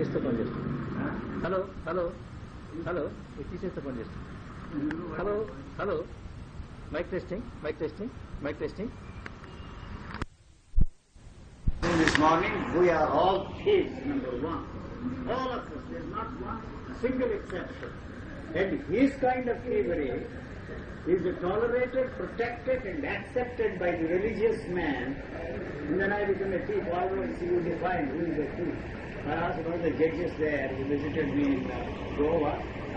తీసేస్తే పని చేస్తుంది. హలో హలో హలో ఇది తీసేస్తే పని చేస్తుంది. Hello hello mic testing mic testing mic testing. This morning we are all thieves, number one. All of us, there is not one single exception. And his kind of thievery is tolerated, protected and accepted by the religious man. And then I become a thief. Always you define who is a thief. I asked one of the judges there who visited me in Goa,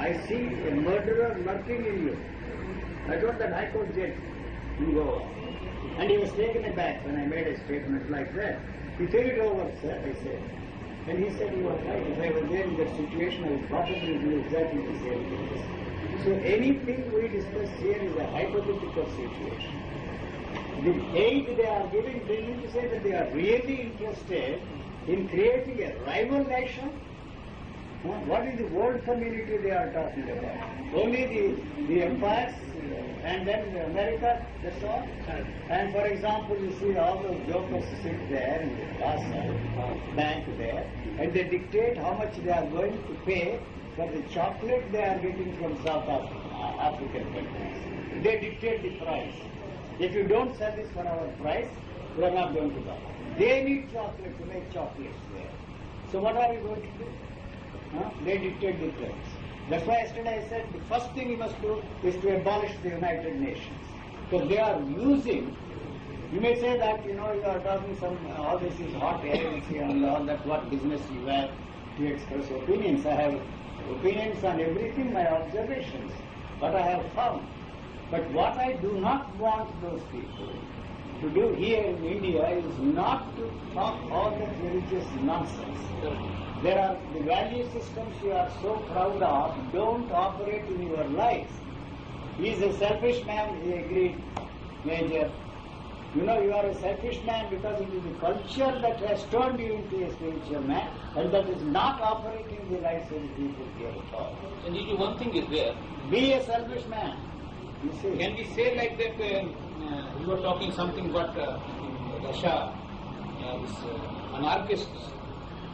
I see a murderer lurking in you. I told that High Court judge in Goa. And he was taken aback when I made a statement like that. He said it over, sir, I said. And he said, you are right. If I were there in that situation, I would probably do exactly the same things. So anything we discuss here is a hypothetical situation. The aid they are giving, they need to say that they are really interested in creating a rival nation. What is the world community they are talking about? Only the empires and then America, that's all? And for example, you see all those jokers sit there in the plaza, bank there, and they dictate how much they are going to pay for the chocolate they are getting from South African countries. They dictate the price. If you don't sell this for our price, we are not going to buy. They need chocolate to make chocolates there. So what are you going to do? They dictate the price. That's why yesterday I said the first thing you must do is to abolish the United Nations. Because they are using, you may say that, you are talking all this is hot air and all that, what business you have to express opinions. I have opinions on everything, my observations, what I have found. But what I do not want those people to do here in India is not to talk all that religious nonsense. There are the value systems you are so proud of don't operate in your lives. He is a selfish man, he agreed, Major. You are a selfish man because it is the culture that has turned you into a spiritual man and that is not operating the lives of the people here at all. And one thing is there. Be a selfish man. You see. Can we say like that, you were talking something about Russia, this anarchists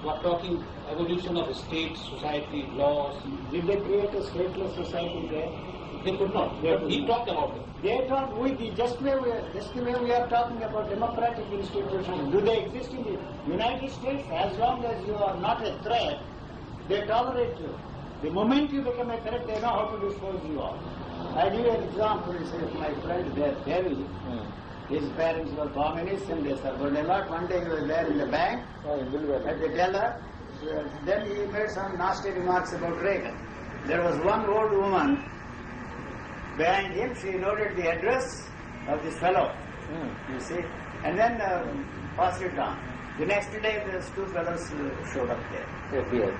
were talking evolution of state, society, laws. Did they create a stateless society there? They could not. He talked about it. They talk just the way we are talking about democratic institutions. Do they exist in the United States? As long as you are not a threat, they tolerate you. The moment you become a threat, they know how to dispose you of. I give you an example. My friend there, Terry, his parents were communists and they suffered a lot. One day he was there in the bank at the teller. Then he made some nasty remarks about Reagan. There was one old woman behind him. She noted the address of this fellow, you see, and then passed it on. The next day, those two fellows showed up there. FBI.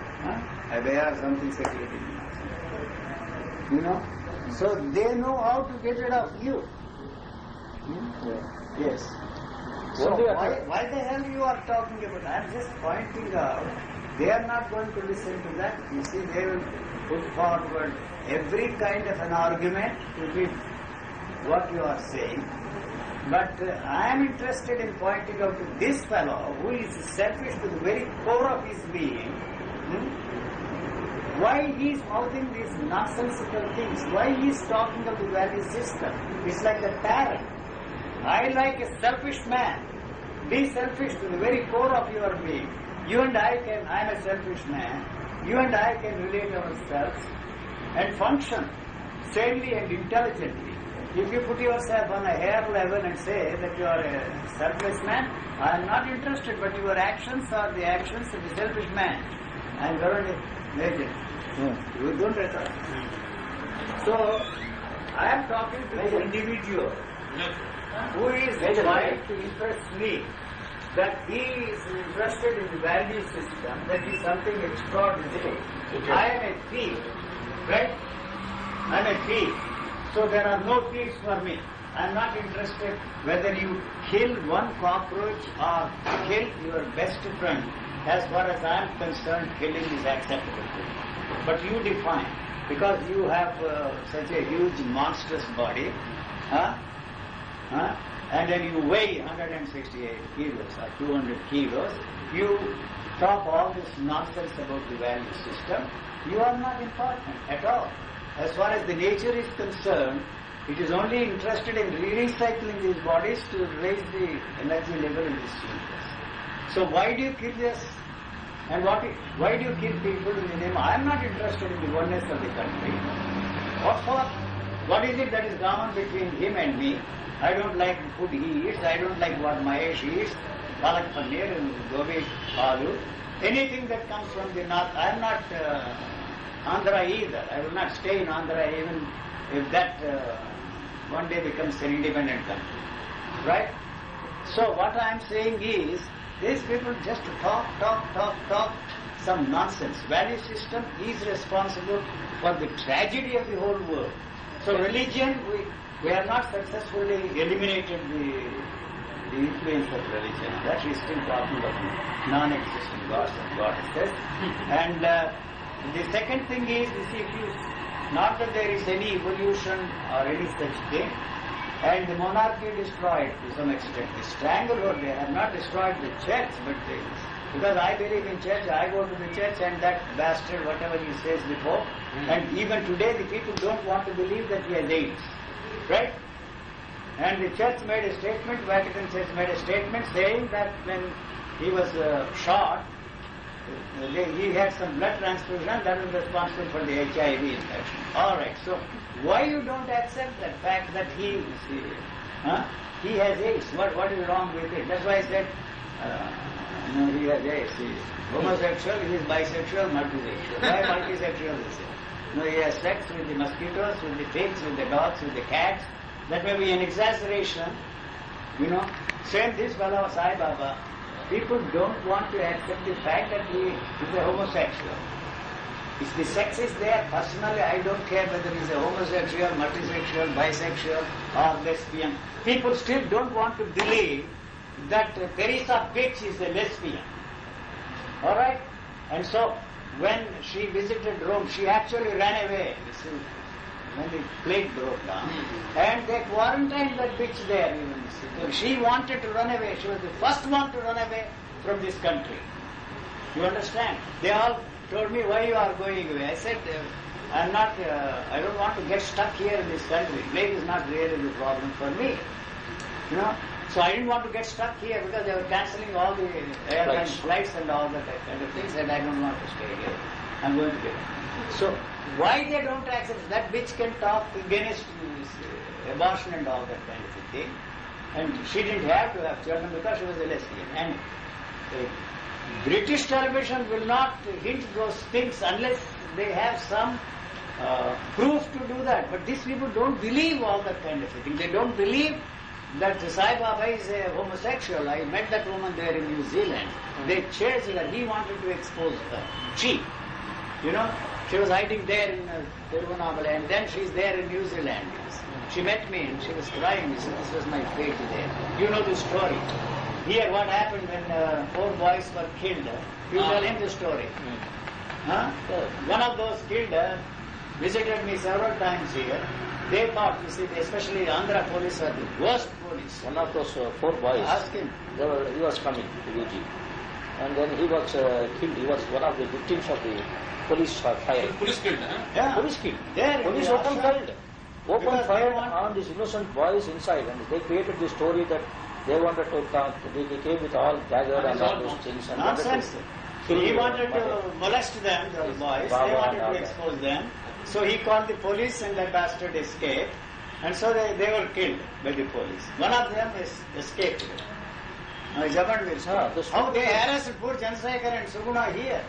FBI or something security. So they know how to get rid of you. Yes. So why the hell you are talking about? I am just pointing out. They are not going to listen to that. You see, they will put forward every kind of an argument to fit what you are saying. But I am interested in pointing out to this fellow who is selfish to the very core of his being. Why he is mouthing these nonsensical things? Why he is talking of the value system? It's like a parrot. I like a selfish man. Be selfish to the very core of your being. You and I am a selfish man. You and I can relate ourselves and function sanely and intelligently. If you put yourself on a hair level and say that you are a selfless man, I am not interested, but your actions are the actions of the selfish man. I am very major. You don't return. So, I am talking to the individual who is trying to impress me that he is interested in the value system, that is something extraordinary. I am a thief, right? I am a thief. So there are no thieves for me. I am not interested whether you kill one cockroach or kill your best friend. As far as I am concerned, killing is acceptable to me. But you define, because you have such a huge monstrous body, and then you weigh 168 kilos or 200 kilos, you stop all this nonsense about the value system, you are not important at all. As far as the nature is concerned, it is only interested in recycling these bodies to raise the energy level in this universe. So why do you kill this? And why do you kill people in the name? I am not interested in the oneness of the country. What for? What is it that is common between him and me? I don't like the food he eats. I don't like what Mahesh eats. Palak paneer and gobi aloo. Anything that comes from the north. I am not Andhra either. I will not stay in Andhra even if that one day becomes an independent country. Right? So what I am saying is, these people just talk some nonsense. Value system is responsible for the tragedy of the whole world. So religion, we have not successfully eliminated the influence of religion. That is still talking of non-existent gods and goddesses. And the second thing is, you see, not that there is any evolution or any such thing, and the monarchy destroyed to some extent. The stranglehold, they have not destroyed the church, but because I believe in church, I go to the church and that bastard, whatever he says, the Pope, and even today the people don't want to believe that he has AIDS. Right? And the church made a statement, Vatican Church made a statement saying that when he was shot, he had some blood transfusion, that was responsible for the HIV infection. Alright, so why you don't accept that fact that he has AIDS? What is wrong with it? That's why I said, no, he has AIDS. He is homosexual, he is bisexual, multisexual. Why multisexual? No, he has sex with the mosquitoes, with the pigs, with the dogs, with the cats. That may be an exaggeration, Same this fellow Sai Baba, people don't want to accept the fact that he is a homosexual. If the sex is there, personally I don't care whether he is a homosexual, multisexual, bisexual or lesbian. People still don't want to believe that Teresa Pitch is a lesbian. Alright? And so, when she visited Rome, she actually ran away, when the plague broke down. And they quarantined that bitch there. So she wanted to run away. She was the first one to run away from this country. You understand? They all told me, why you are going away? I said, I don't want to get stuck here in this country. Plague is not really the problem for me. So I didn't want to get stuck here because they were cancelling all the airline flights and all that kind of things, and I don't want to stay here. I'm going to get it. So why they don't accept that bitch can talk against abortion and all that kind of a thing, and she didn't have to have children because she was a lesbian. And British television will not hint those things unless they have some proof to do that. But these people don't believe all that kind of a thing. They don't believe that Sai Baba is a homosexual. I met that woman there in New Zealand. They chased her. He wanted to expose her. She was hiding there in Tiruvannamalai, and then she's there in New Zealand. She met me and she was crying. She said, this was my fate there. You know the story. Here what happened when 4 boys were killed. You tell him the story. One of those killed visited me several times here. They thought, especially Andhra police are the worst police. One of those 4 boys, ask him. He was coming to UG. And then he was killed. He was one of the victims of the police fire. Police killed, Yeah. Police killed. There, Police opened fire on these innocent boys inside, and they created the story that they wanted to come. They came with all dagger and all those things. And nonsense. He wanted to molest them, the boys. They wanted to expose them. So he called the police, and the bastard escaped. And so they were killed by the police. One of them escaped. Now, how they harassed poor Chandrasekhar and Suguna here.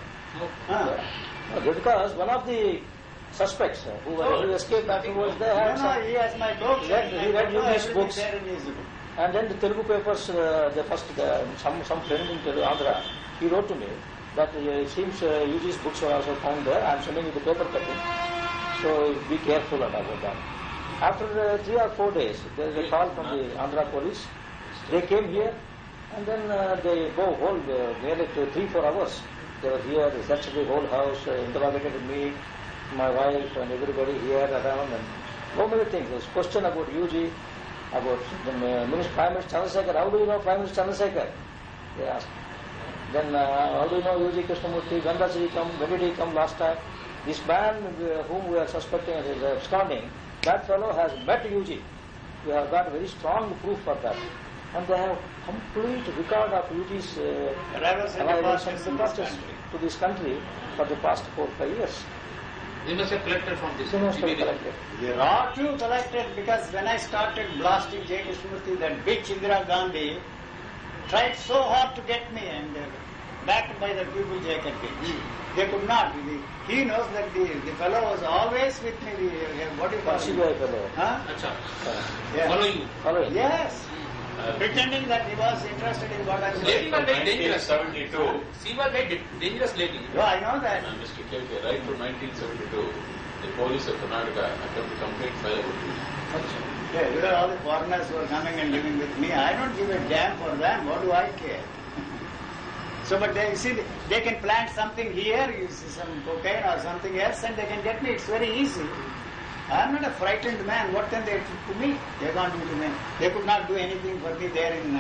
Because one of the suspects who escaped afterwards, they had he has my books. He read Yugi's books. And then the Telugu papers, some friend in Andhra, he wrote to me that it seems Yugi's books were also found there. I am sending you the paper cutting. So be careful about that. After 3 or 4 days, there is a call from the Andhra police. They came here, and then they go whole nearly 3-4 hours. They were here, they searched the whole house, interrogated me, my wife, and everybody here around, and so many things. There's question about UG, about the Prime Minister Chandrasekhar. How do you know Prime Minister Chandrasekhar? They asked. Then how do you know U.G. Krishnamurti? When did he come last time? This man whom we are suspecting as absconding, that fellow has met U.G. We have got very strong proof for that. And they have complete record of U.G.'s arrivals and departures to this country for the past 4 or 5 years. They must have collected from this. They must have collected. There are two collected because when I started blasting J. Krishnamurti, that bitch Indira Gandhi tried so hard to get me and backed by the people jacket. They could not. He knows that the fellow was always with me. What do you call CBI fellow. Huh? Achha. Yeah. Follow you. Yes. Pretending that he was interested in what I was Lady saying. was very dangerous. 1972. She was very dangerous lady. No, I know that. Mr. KK, right from 1972, the police of Karnataka have kept a complaint file about you. Yeah, you know all the foreigners who are coming and living with me. I don't give a damn for them. What do I care? So, but they see, they can plant something here, you see some cocaine or something else, and they can get me. It's very easy. I'm not a frightened man. What can they do to me? They can't do to me. They could not do anything for me there in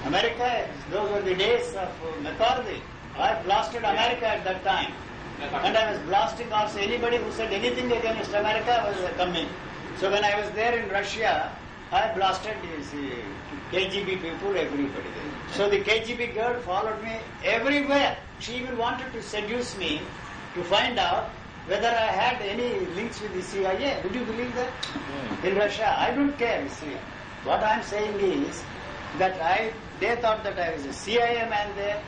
America. Those were the days of McCarthy. I blasted America at that time. And I was blasting also anybody who said anything against America was coming. So when I was there in Russia, I blasted these KGB people, everybody. So the KGB girl followed me everywhere. She even wanted to seduce me to find out whether I had any links with the CIA. Would you believe that? In Russia, I don't care, you see. What I'm saying is that they thought that I was a CIA man there,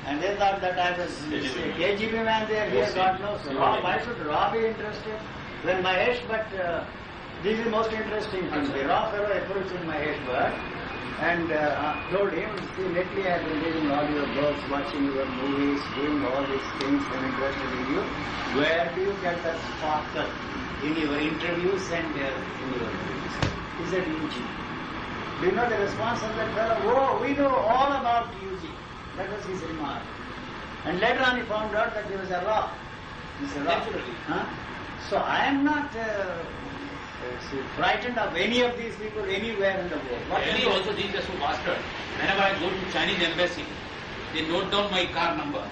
and they thought that I was a KGB man there. Here, God knows. Why should Raw be interested? When Mahesh, but this is the most interesting thing. The Raw fellow approached Mahesh Bhatt and told him, see, lately I have been reading all your books, watching your movies, doing all these things, I'm interested in you. Where do you get that sparkle in your interviews and in your movies? He said, UG. Do you know the response of that fellow? Oh, we know all about UG. That was his remark. And later on he found out that he was a Raw. He's a Raw. Definitely. Huh? So I am not frightened of any of these people anywhere in the world. Delhi also these are so bastard. Whenever I go to Chinese embassy, they note down my car number.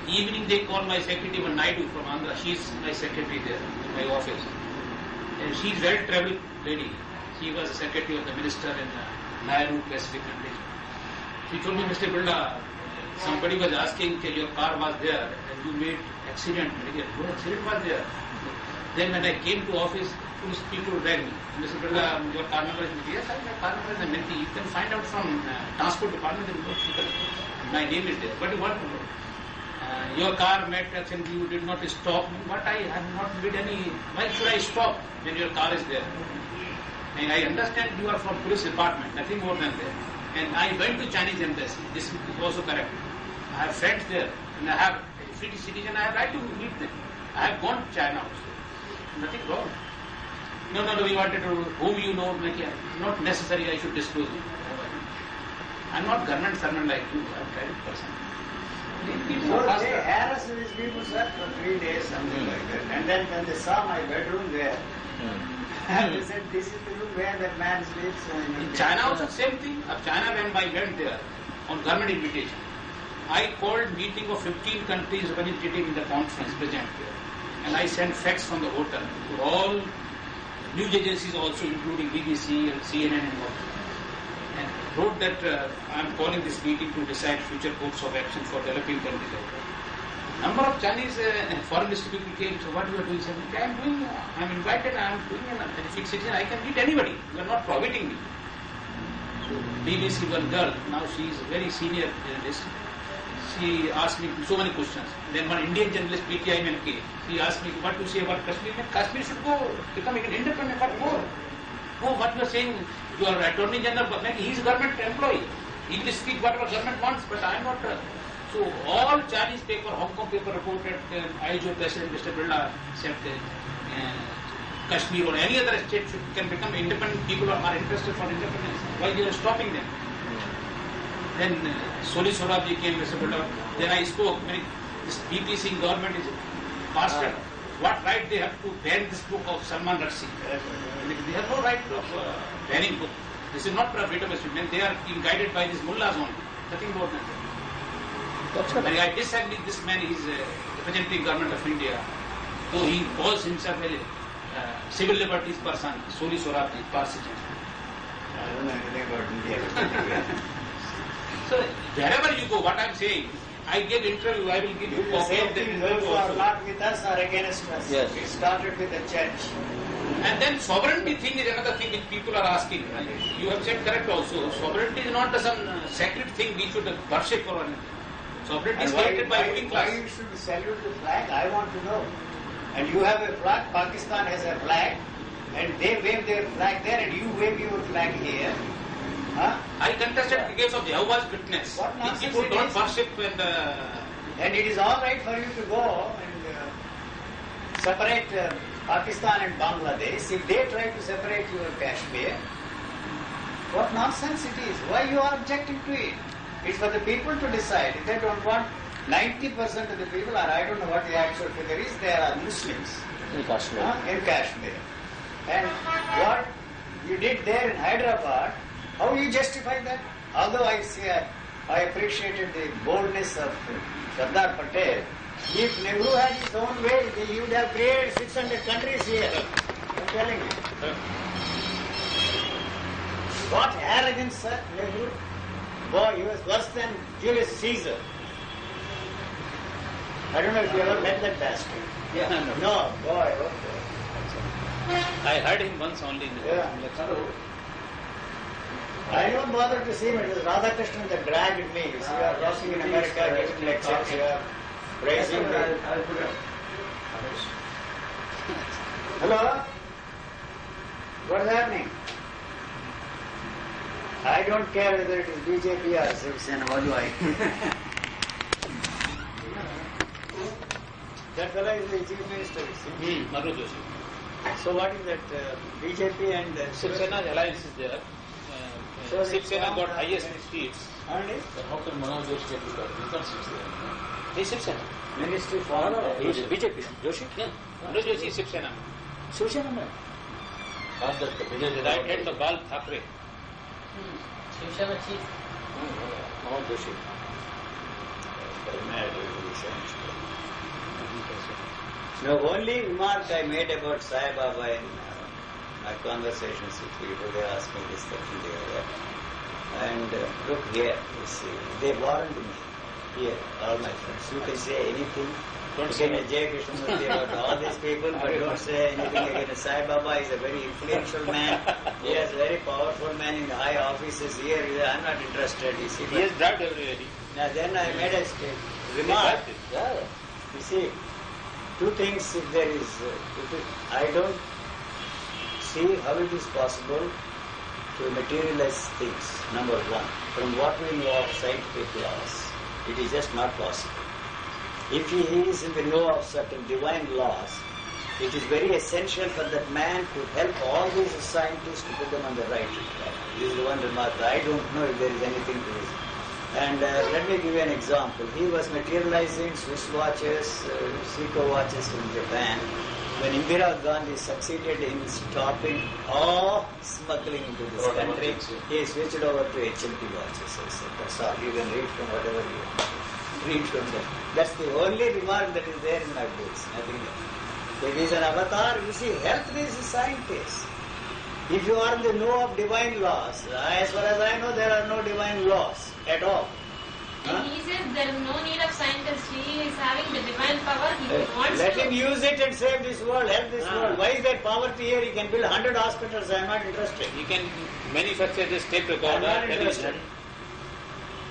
Evening they call my secretary Naidu from Andhra. She's my secretary there in my office. And she's very traveled lady. She was secretary of the minister in Naidu Pacific countries. She told me, Mr. Birla, somebody was asking that your car was there and you made accident. No accident was there. Then when I came to office, police people rang me. Mr. Birla, your car number is empty. Yes, my car number is empty. You can find out from transport department. My name is there. What do you want to know? Your car met accident. You did not stop. But I have not made any. Why should I stop when your car is there? And I understand you are from police department. Nothing more than that. And I went to Chinese embassy. This is also correct. I have friends there, and I have British citizen. I have right to meet them. I have gone to China also. Nothing wrong. No, we wanted to know whom you know. Not necessary I should disclose you. I'm not government servant like you. I'm a private person. So they harassed these people, sir, for 3 days, something like that. And then when they saw my bedroom there, they said, this is the room where that man sleeps. In China also same thing. Of China when I went there on government invitation, I called meeting of 15 countries representing in the conference present there. And I sent fax from the hotel to all news agencies also, including BBC and CNN and all. And wrote that I am calling this meeting to decide future course of action for developing countries. Number of Chinese foreign ministry people came, so what you are doing? I am doing, I am invited, I am doing a benefit citizen, I can meet anybody. You are not prohibiting me. So BBC one girl, now she is a very senior journalist. She asked me so many questions. Then one Indian journalist, PTI MK, she asked me what to say about Kashmir. Kashmir should go, become an independent, what more? Oh, what you are saying, you are Attorney General, but he is a government employee. He will speak whatever government wants, but I am not. So all Chinese paper, Hong Kong paper reported, IJO President Mr. Birla said Kashmir or any other state can become independent. People are interested for independence. Why you are stopping them? Then Soli Sorabji came, Mr. Birla. Then I spoke. This BBC government is bastard. What right they have to ban this book of Salman Rushdie? They have no right of banning book. This is not freedom of speech. They are being guided by these mullahs only. Nothing more than that. That's When correct. I disagree with this man, he is representing government of India. So he calls himself a civil liberties person, Soli Sorati, Parsi. I don't know anything about India. So wherever you go, what I am saying, I give interview, I will give you The copy same of the thing, those interview who are also. not with us are against us. Yes. It started with the church. And then sovereignty thing is another thing which people are asking. You have said correct also. Sovereignty is not some sacred thing we should worship or anything. Sovereignty is And created by ruling why class. you should salute the flag? I want to know. And you have a flag, Pakistan has a flag, and they wave their flag there, and you wave your flag here. Huh? I contested the case of Jehovah's Witness. What If nonsense people it don't is. worship and And it is all right for you to go and separate Pakistan and Bangladesh. If they try to separate your Kashmir, what nonsense it is. Why you are objecting to it? It's for the people to decide. If they don't want, 90% of the people are, I don't know what the actual figure is, they are Muslims In Kashmir. in Kashmir. And what you did there in Hyderabad, how you justify that? Although I say I appreciated the boldness of Sardar Patel, if Nehru had his own way, he would have created 600 countries here. I'm telling you. What arrogance, sir, Nehru? Boy, he was worse than Julius Caesar. I don't know if you ever met that bastard. Yeah. No, boy, okay. I heard him once only in the Yeah. I don't bother to see him. It was Radhakrishnan that dragged me. You see, you are talking in America, getting lectures, you are praising the... Hello? What is happening? I don't care whether it is BJP or Shiv Sena. What do I? That fellow is the chief minister. you see. Maru Joshi. So what is that? BJP and Shiv Sena's alliance is there. So Shiv they Sena formed got a- highest seats. Aren't they? Then how can Manoj Joshi get the He's not 60. He Shiv Sena. Ministry No, formed. no, he is BJP. Joshi? Yeah. Maru Joshi is Shiv Sena. Shiv Sena man. Not that the He is village the right hand of Bal Thackeray. Mohan Joshi. No, only remark I made about Sai Baba in my conversations with people, they ask me this, that, and the other. And look here, you see, they warned me. Here, all my friends, you can say anything. Don't You say can Jay Krishnamurti about all these people, but don't say anything against Sai Baba. Is a very influential man. He is a very powerful man in the high offices here. I'm not interested, you see. He has bribed everybody. Now then I made a remark. Yeah. You see, two things if there is, I don't see how it is possible to materialize things, number one. From what we know of scientific laws, it is just not possible. If he is in the know of certain divine laws, it is very essential for that man to help all these scientists to put them on the right track. This is the one remark. I don't know if there is anything to this. And let me give you an example. He was materializing Swiss watches, Seiko watches from Japan. When Indira Gandhi succeeded in stopping all smuggling into this country, he switched over to HLP watches. I said, that's all. You can read from whatever you read from them. That's the only remark that is there in my books. Nothing else. If he is an avatar, you see, health is a scientist. If you are in the know of divine laws, as far as I know, there are no divine laws at all. And he says there is no need of scientists. He is having the divine power. He wants Let to. him use it and save this world, help this world. Why is there poverty here? He can build 100 hospitals. I am not interested. He can manufacture this tape I recorder, am not interested. television.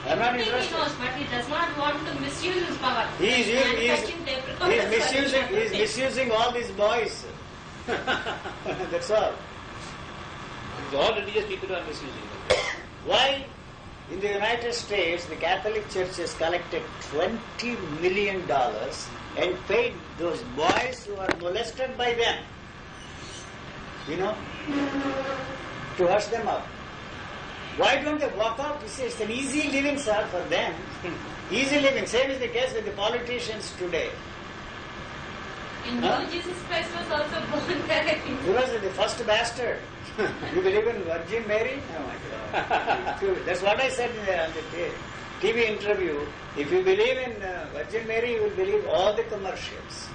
I am not Everything he interested. knows, but he does not want to misuse his power. He is Manufacturing tape recorders. misusing all these boys. That's all. All religious people are misusing it. Why? In the United States, the Catholic Church has collected $20 million and paid those boys who are molested by them, to hush them up. Why don't they walk out? You see, it's an easy living, sir, for them. Easy living. Same is the case with the politicians today. And Huh? Jesus Christ was also born there. I think. He was the first bastard. You believe in Virgin Mary? Oh my God. That's what I said on the day. TV interview, if you believe in Virgin Mary, you will believe all the commercials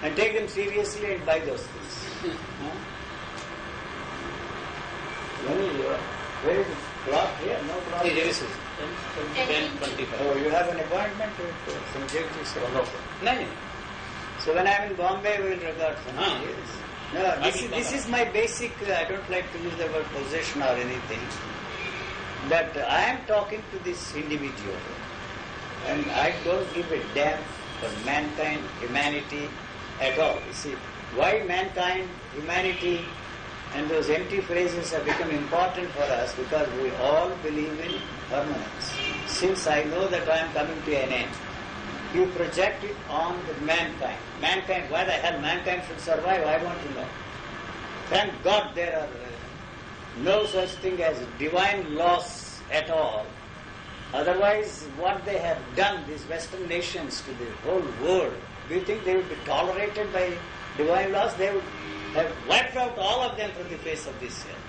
and take them seriously and buy those things. Where is the clock here? No clock. There is 10:25. Oh, you have an appointment with some Jagdish? No. So when I am in Bombay, we will regard some. Yes. No, this is my basic, I don't like to use the word possession or anything. That I am talking to this individual and I don't give a damn for mankind, humanity at all. You see, why mankind, humanity and those empty phrases have become important for us? Because we all believe in permanence. Since I know that I am coming to an end, you project it on the mankind. Mankind, why the hell mankind should survive, I want to know. Thank God there are no such thing as divine laws at all. Otherwise, what they have done, these Western nations, to the whole world, do you think they would be tolerated by divine laws? They would have wiped out all of them from the face of this earth.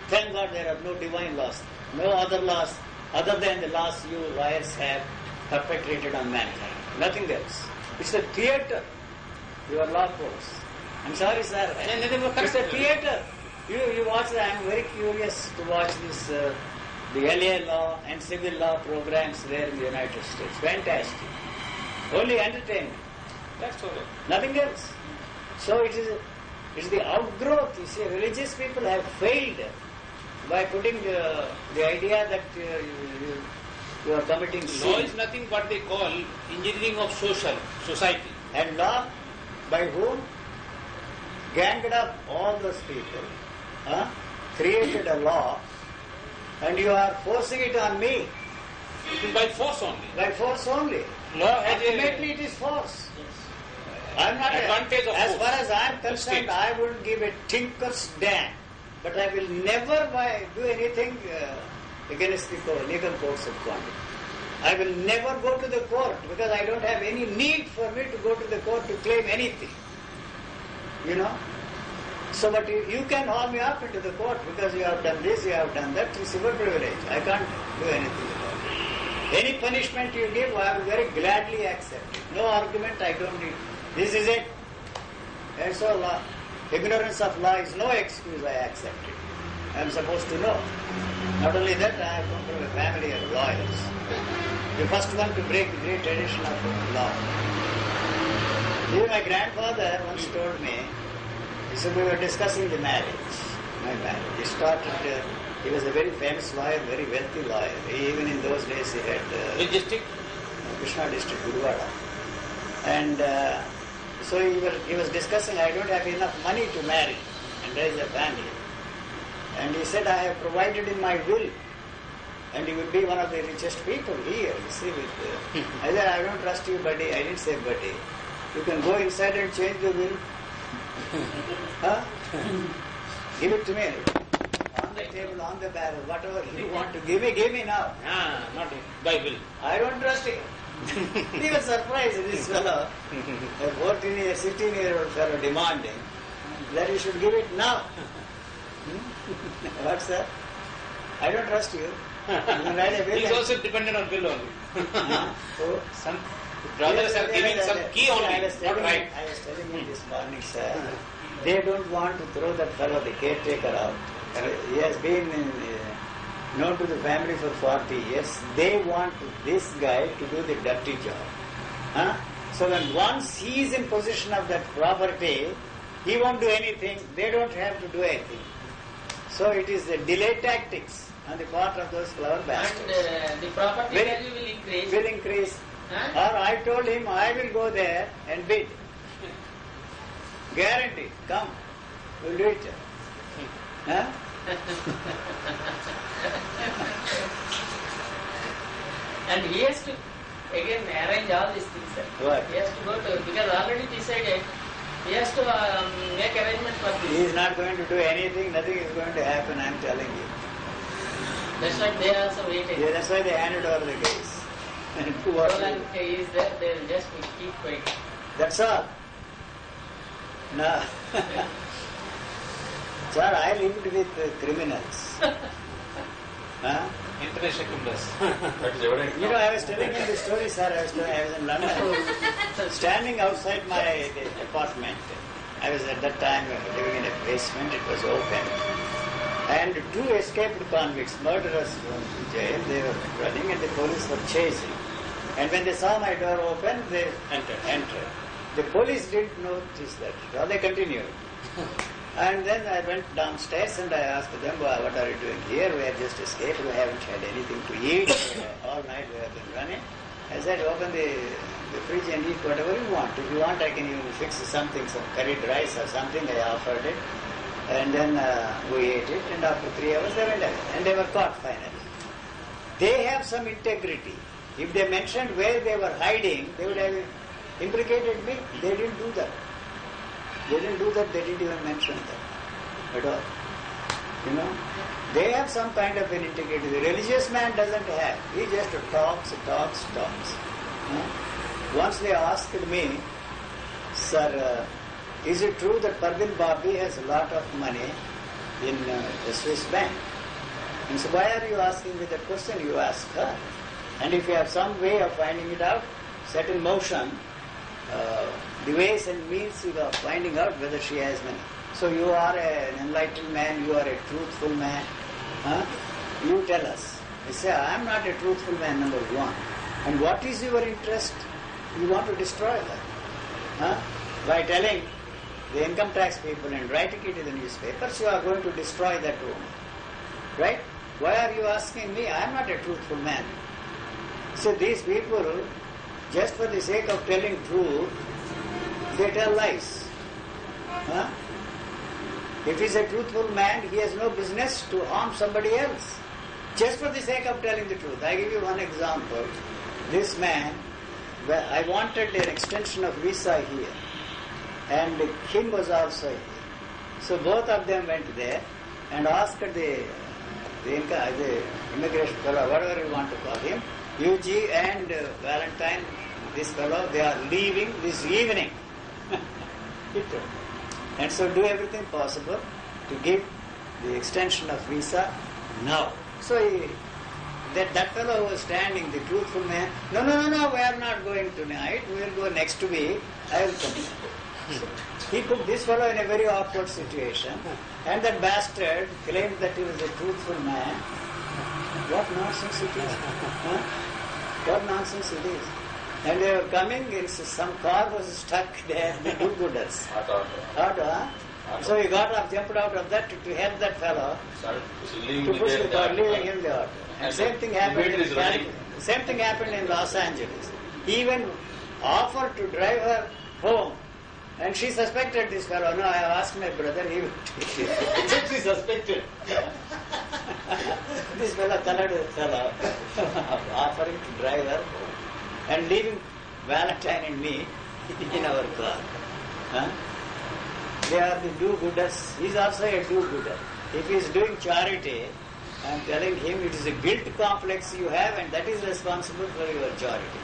Thank God there are no divine laws, no other laws other than the laws you lawyers have perpetrated on mankind. Nothing else. It's a theatre, your law course. I'm sorry, sir. It's a theatre. You watch, I'm very curious to watch this, the LA law and civil law programs there in the United States. Fantastic. Only entertainment. That's all. Nothing else. So it's the outgrowth. You see, religious people have failed by putting the idea that you are committing sin. Law is nothing but they call engineering of society. And law, by whom? Ganged up all those people, created a law, and you are forcing it on me. By force only. By force only. Law has Ultimately it is force. I'm not Advantage of as force. far as I am The concerned, state. I wouldn't give a tinker's damn. But I will never do anything against the legal courts of conduct. I will never go to the court because I don't have any need for me to go to the court to claim anything. You know? So, but you can haul me up into the court because you have done this, you have done that. It's your privilege. I can't do anything about it. Any punishment you give, I will very gladly accept it. No argument, I don't need. This is it. And so law. Ignorance of law is no excuse, I accept it. I am supposed to know. Not only that, I have come from a family of lawyers. The first one to break the great tradition of law. Even my grandfather once told me, he said we were discussing the marriage, my marriage. He was a very famous lawyer, very wealthy lawyer. Even in those days he had... Which district? Krishna district, Guruvada. And so he was discussing, I don't have enough money to marry and raise a family. And he said, I have provided in my will. And he will be one of the richest people here, you see. I said, I don't trust you, buddy. I didn't say buddy. You can go inside and change the will. Give it to me. On the table, on the barrel, whatever you want to give me now. Not by will. I don't trust him. He was surprised, this fellow, a 14-year, 16-year-old fellow demanding that you should give it now. What, sir? I don't trust you. You can write a will. He is also dependent on will only. So, Some brothers are giving some key only, I was not right. telling you this morning, sir, they don't want to throw that fellow, the caretaker, out. He has been known to the family for 40 years. They want this guy to do the dirty job. So when once he is in possession of that property, he won't do anything. They don't have to do anything. So it is the delay tactics on the part of those clever bastards. And the property value will increase. Will increase. Or I told him I will go there and bid. Guaranteed. Come. We'll do it. And he has to again arrange all these things. Sir. What? He has to go to, because already decided, he has to make arrangement for He this. is not going to do anything. Nothing is going to happen. I am telling you. That's why they are also waiting. Yeah, that's why they handed over the case. So long he is there, they will just keep quiet. That's all. No. Sir, I lived with criminals. International criminals. That is evident. You know, I was telling him the story, sir. I was in London, standing outside my apartment. I was at that time living in a basement. It was open. And two escaped convicts, murderers from jail, they were running and the police were chasing. And when they saw my door open, they entered. The police didn't notice that. So they continued. And then I went downstairs and I asked them, what are you doing here? We have just escaped. We haven't had anything to eat. All night we have been running. I said, open the fridge and eat whatever you want. If you want, I can even fix something, some curried rice or something. I offered it. And then we ate it. And after 3 hours, they went away. And they were caught finally. They have some integrity. If they mentioned where they were hiding, they would have implicated me. They didn't do that. They didn't even mention that at all. You know, they have some kind of an integrity. The religious man doesn't have. He just talks. Once they asked me, sir, is it true that Parvin Babi has a lot of money in the Swiss bank? And so why are you asking me that question? You ask her. And if you have some way of finding it out, set in motion the ways and means of finding out whether she has money. So you are an enlightened man, you are a truthful man. You tell us. I say, I am not a truthful man, number one. And what is your interest? You want to destroy her. By telling the income tax people and writing it in the newspapers, you are going to destroy that woman. Right? Why are you asking me? I am not a truthful man. So these people, just for the sake of telling truth, they tell lies. If he is a truthful man, he has no business to harm somebody else. Just for the sake of telling the truth. I give you one example. This man, I wanted an extension of visa here. And him was also here. So both of them went there and asked the immigration fellow, whatever you want to call him, UG and Valentine, this fellow, they are leaving this evening. And so do everything possible to give the extension of visa now. So that fellow who was standing, the truthful man, no, we are not going tonight, we will go next week, I will come. He put this fellow in a very awkward situation, and that bastard claimed that he was a truthful man. What nonsense it is. What nonsense it is. And they were coming, some car was stuck there, the do-gooders. Auto. So he got up, jumped out of that to help that fellow to push the car, leaving him the auto. And same thing happened in Los Angeles. He even offered to drive her home. And she suspected this fellow. No, I have asked my brother, he would take it. She suspected. This fellow, colored fellow, offering to drive her home. And leaving Valentine and me in our car. They are the do-gooders. He is also a do-gooder. If he is doing charity, I am telling him it is a guilt complex you have and that is responsible for your charity.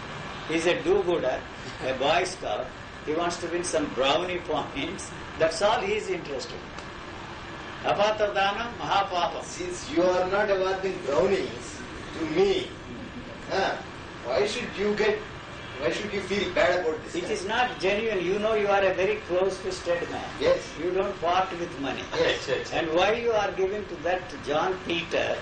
He is a do-gooder, a Boy Scout. He wants to win some brownie points. That's all he is interested in. Apatadana mahapapam. Since you are not awarding brownies to me, why should you feel bad about this? It is not genuine. You know you are a very close-fisted man. Yes. You don't part with money. Yes. And why you are giving to that John Peter,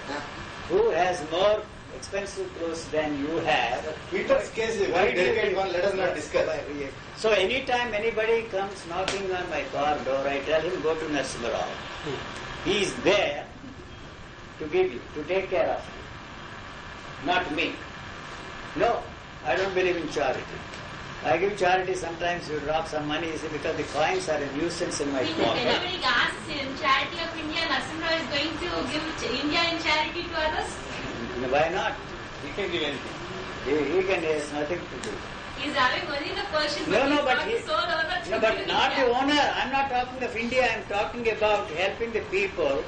who has more expensive clothes than you have? Peter's case is a very delicate one. Let us not discuss. So anytime anybody comes knocking on my car door, I tell him, go to Narsimha. He is there to give you, to take care of you. Not me. No, I don't believe in charity. I give charity, sometimes you drop some money, you see, because the coins are a nuisance in my If pocket. anybody asks in Charity of India, Narsimha is going to give India in charity to others? Why not? He can give anything. He can, he has nothing to do. He's having only the Persian, No, he's but got he- the soul owner to No, give but in not the India. owner. I'm not talking of India, I'm talking about helping the people.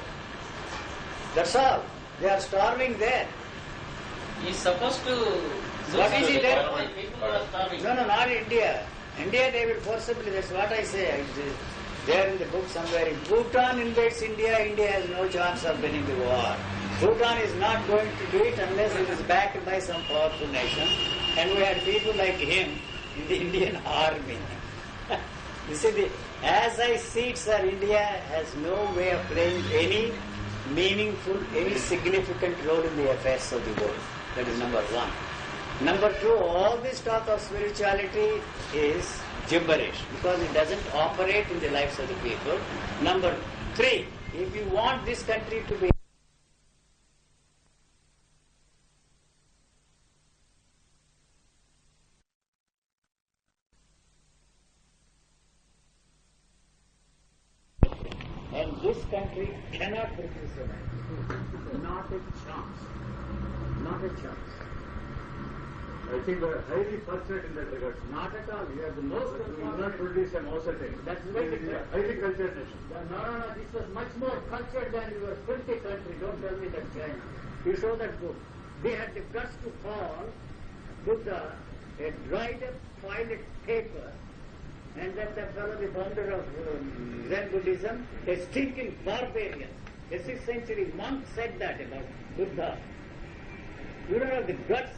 That's all. They are starving there. He's supposed to. What is it there? People are starving. No, not India. India they will forcibly, that's what I say. There in the book somewhere. If Bhutan invades India, India has no chance of winning the war. Bhutan is not going to do it unless it is backed by some powerful nation. And we had people like him in the Indian army. You see, as I see it, sir, India has no way of playing any meaningful, any significant role in the affairs of the world. That is number one. Number two, all this talk of spirituality is gibberish because it doesn't operate in the lives of the people. Number three, if you want this country to be and this country cannot produce a man. Not a chance. Not a chance. I think we are highly fortunate in that regard. Not at all. We are the most We will not produce a mouse at all. That's We very will be a good. highly cultured nation. No. This was much more cultured than your filthy country. Don't tell me that China. You show that book. They had the guts to call Buddha a dried up toilet paper, and that the fellow, the founder of Zen Buddhism, a stinking barbarian. A 6th century monk said that about Buddha. You don't have the guts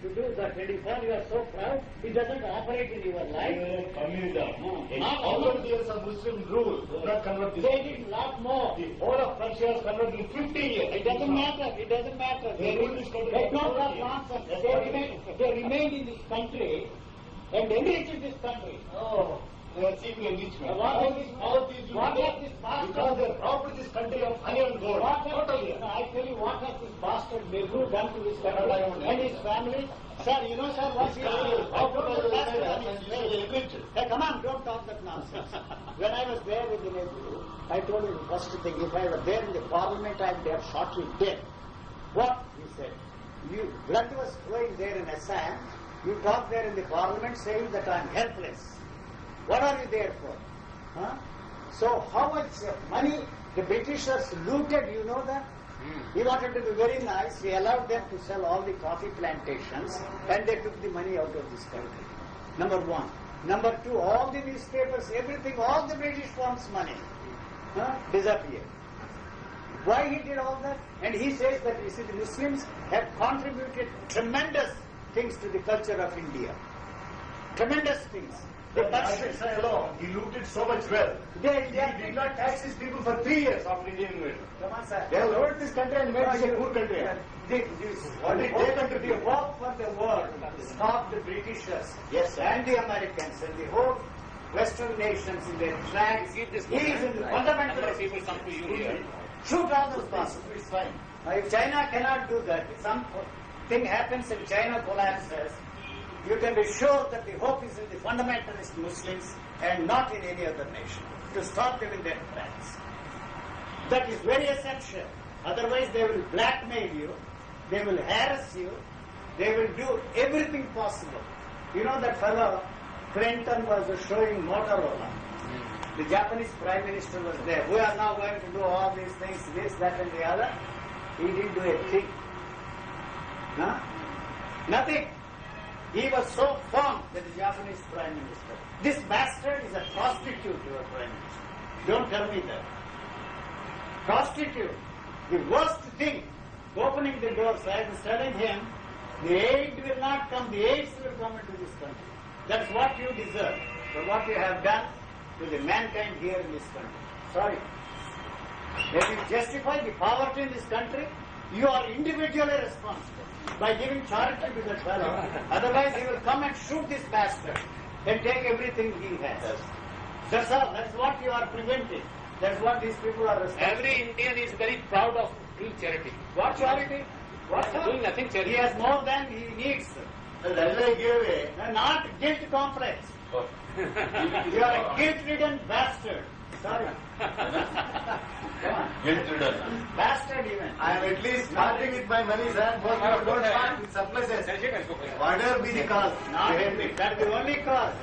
to do that, and if all you are so proud, it doesn't operate in your life. Communism. In Not 1,000 years of Muslim rule, do not convert this. They did a lot more. The whole of Persia has converted in 15 years. It doesn't matter. It doesn't matter. They don't have nonsense. They remained in this country and enriched this country. Oh, they are seeking enrichment. What All is these this- policies what has this bastard- because they robbed this country of honey and gold. Totally. I tell you, what has this bastard Nehru done to this country I don't know. and his family? Sir, you know, sir, what he Hey, come on, don't talk that nonsense. When I was there with the Nehru, I told him the first thing, if I were there in the parliament, I would have shot you dead. What? He said. Blood was flowing there in Assam. You talk there in the parliament saying that I am helpless. What are you there for? Huh? So how much money the Britishers looted, you know that? He wanted to be very nice. He allowed them to sell all the coffee plantations and they took the money out of this country. Number one. Number two, all the newspapers, everything, all the British firms' money disappeared. Why he did all that? And he says that, you see, the Muslims have contributed tremendous things to the culture of India. Tremendous things. The He looted so much wealth. He did not tax his people for 3 years after Indian invasion. Come on, sir. They have lowered this country and made this a poor country. What did they contribute? The work for the world stopped the Britishers and the Americans and the whole Western nations in their tracks. He is in the fundamental People come to you here. shoot all those bastards. It's fine. Now, if China cannot do that, if something happens and China collapses, you can be sure that the hope is in the fundamentalist Muslims and not in any other nation to stop them in their tracks. That is very essential. Otherwise, they will blackmail you, they will harass you, they will do everything possible. You know that fellow Clinton was showing Motorola. The Japanese Prime Minister was there. We are now going to do all these things, this, that, and the other. He didn't do a thing. Huh? Nothing. He was so firm that the Japanese Prime Minister. This bastard is a prostitute, your Prime Minister. Don't tell me that. Prostitute. The worst thing, opening the doors, I was telling him, the aid will not come, the AIDS will come into this country. That's what you deserve for what you have done to the mankind here in this country. Sorry. If you justify the poverty in this country, you are individually responsible by giving charity to that fellow. Otherwise, he will come and shoot this bastard and take everything he has. Yes. That's all. That's what you are preventing. That's what these people are responsible. Every Indian is very proud of doing charity. What charity? What Doing nothing charity. He has more than he needs. That is why I gave away. Not guilt complex. You are a guilt-ridden bastard. Sorry. Come on. Guilt-ridden. Bastard even. I am at least starting with my money, sir. Don't start with surpluses. Whatever be the cause. Not that's the only cause.